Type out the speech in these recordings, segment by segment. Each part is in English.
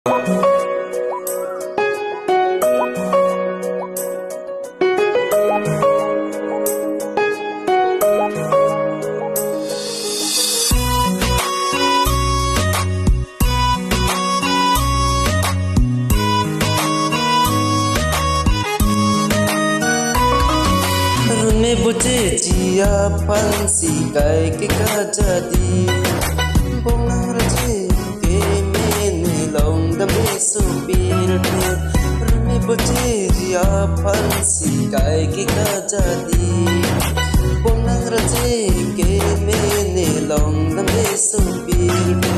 Runme boche jiya pansi kai ke kajadi bonang raje ke mene long da me supir the Runme boche jiya pansi kai ke kajadi bonang raje ke mene long da me supir the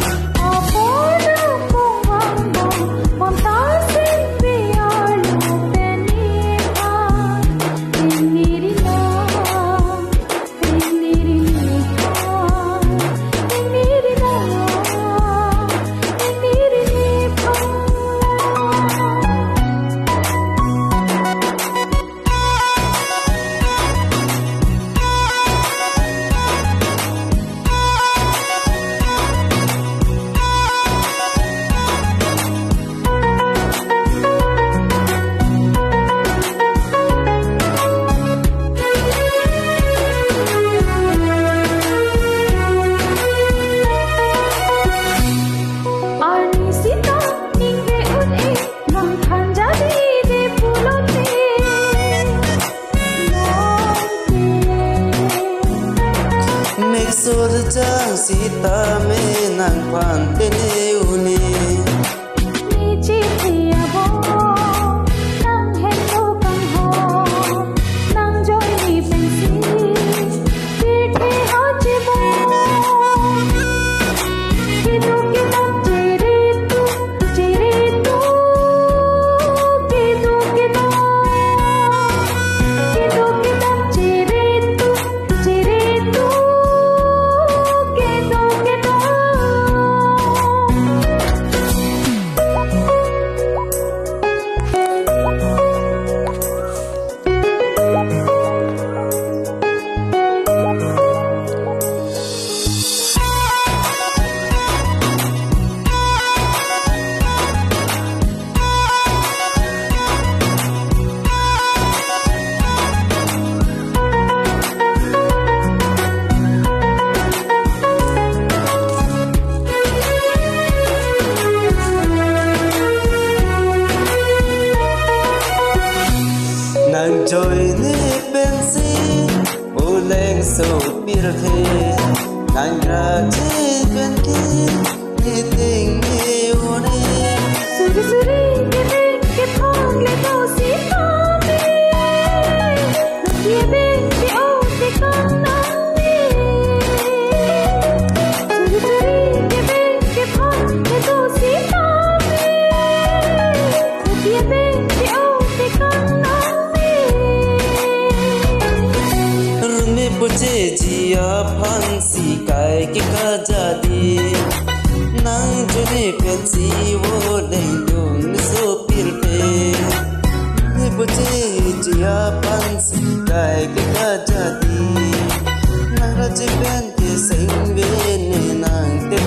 Sur jang sita me nang pan te ne uni ni chi thia bo nang hen lo kang ho nang joy ni pen si pi the ho chi bo ki tu ki ta chi ri tu ki tu ki ta ki tu ki ta chi ri tu nang joy ne pen si o leng so pir the nang ra che pen ki ni ting ni uni suri suri ke phang le to si pa me ye be ti o ti kan na me suri suri ke phang le to si pa me ye be ti o ti kan na Runme boche jiya pansi kai ke kajadi nang jone pensi wo leng dun so pir pe Runme boche jiya pansi kai ke kajadi nang raje pen ke sing ve ne nang te